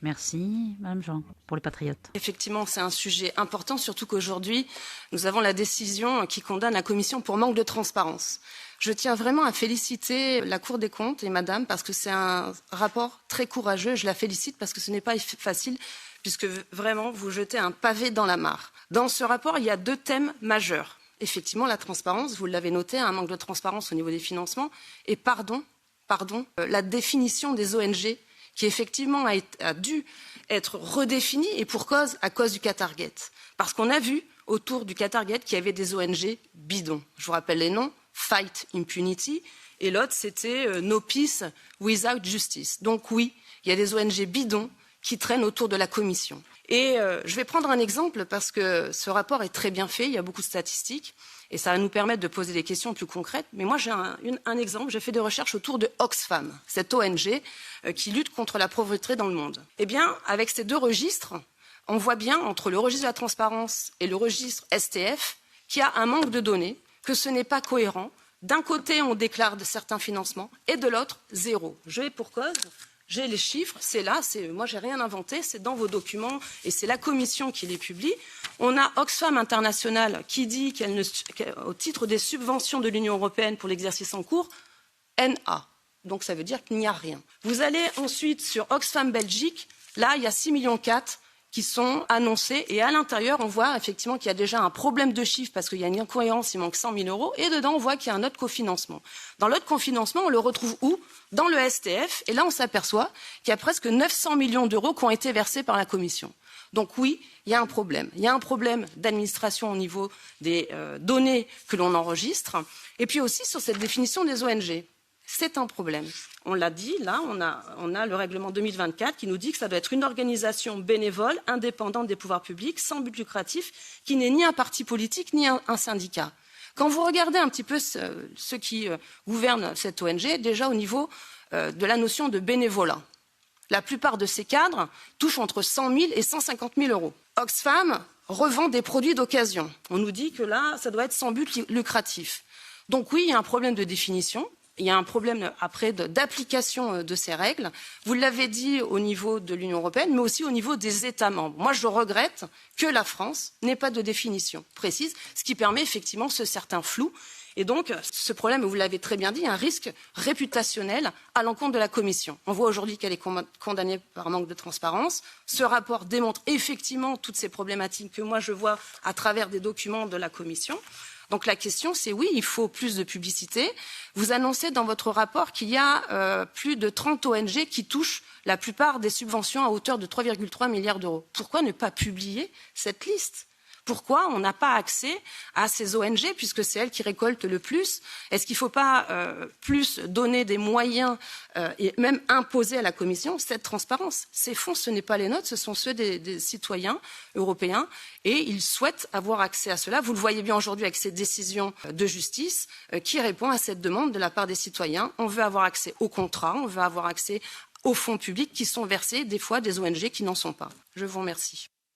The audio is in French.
Merci, Madame Jean, pour les Patriotes. Effectivement, c'est un sujet important, surtout qu'aujourd'hui, nous avons la décision qui condamne la Commission pour manque de transparence. Je tiens vraiment à féliciter la Cour des comptes et Madame, parce que c'est un rapport très courageux. Je la félicite parce que ce n'est pas facile, puisque vraiment, vous jetez un pavé dans la mare. Dans ce rapport, il y a 2 thèmes majeurs. Effectivement, la transparence, vous l'avez noté, un manque de transparence au niveau des financements, et la définition des ONG, qui effectivement a dû être redéfinie, et pour cause, à cause du Qatargate. Parce qu'on a vu autour du Qatargate qu'il y avait des ONG bidons. Je vous rappelle les noms, Fight Impunity, et l'autre c'était No Peace Without Justice. Donc oui, il y a des ONG bidons qui traînent autour de la Commission. Et je vais prendre un exemple parce que ce rapport est très bien fait, il y a beaucoup de statistiques, et ça va nous permettre de poser des questions plus concrètes. Mais moi, j'ai un exemple. J'ai fait des recherches autour de Oxfam, cette ONG qui lutte contre la pauvreté dans le monde. Eh bien, avec ces 2 registres, on voit bien, entre le registre de la transparence et le registre STF, qu'il y a un manque de données, que ce n'est pas cohérent. D'un côté, on déclare certains financements, et de l'autre, 0. Je vais pour cause. J'ai les chiffres, c'est là, moi j'ai rien inventé, c'est dans vos documents et c'est la Commission qui les publie. On a Oxfam International qui dit qu'au titre des subventions de l'Union européenne pour l'exercice en cours, NA. Donc ça veut dire qu'il n'y a rien. Vous allez ensuite sur Oxfam Belgique, là il y a 6,4 millions qui sont annoncés et à l'intérieur on voit effectivement qu'il y a déjà un problème de chiffre parce qu'il y a une incohérence, il manque 100 000 euros et dedans on voit qu'il y a un autre cofinancement. Dans l'autre cofinancement on le retrouve où? Dans le STF et là on s'aperçoit qu'il y a presque 900 millions d'euros qui ont été versés par la Commission. Donc oui, il y a un problème. Il y a un problème d'administration au niveau des données que l'on enregistre et puis aussi sur cette définition des ONG. C'est un problème. On l'a dit, là, on a le règlement 2024 qui nous dit que ça doit être une organisation bénévole, indépendante des pouvoirs publics, sans but lucratif, qui n'est ni un parti politique, ni un syndicat. Quand vous regardez un petit peu ceux qui gouvernent cette ONG, déjà au niveau de la notion de bénévolat, la plupart de ces cadres touchent entre 100 000 et 150 000 euros. Oxfam revend des produits d'occasion. On nous dit que là, ça doit être sans but lucratif. Donc oui, il y a un problème de définition. Il y a un problème après d'application de ces règles. Vous l'avez dit au niveau de l'Union européenne, mais aussi au niveau des États membres. Moi, je regrette que la France n'ait pas de définition précise, ce qui permet effectivement ce certain flou. Et donc, ce problème, vous l'avez très bien dit, un risque réputationnel à l'encontre de la Commission. On voit aujourd'hui qu'elle est condamnée par manque de transparence. Ce rapport démontre effectivement toutes ces problématiques que moi je vois à travers des documents de la Commission. Donc la question, c'est oui, il faut plus de publicité. Vous annoncez dans votre rapport qu'il y a plus de 30 ONG qui touchent la plupart des subventions à hauteur de 3,3 milliards d'euros. Pourquoi ne pas publier cette liste ? Pourquoi on n'a pas accès à ces ONG puisque c'est elles qui récoltent le plus? Est-ce qu'il ne faut pas plus donner des moyens et même imposer à la Commission cette transparence? Ces fonds, ce n'est pas les nôtres, ce sont ceux des citoyens européens et ils souhaitent avoir accès à cela. Vous le voyez bien aujourd'hui avec ces décisions de justice qui répond à cette demande de la part des citoyens. On veut avoir accès aux contrats, on veut avoir accès aux fonds publics qui sont versés, des fois des ONG qui n'en sont pas. Je vous remercie.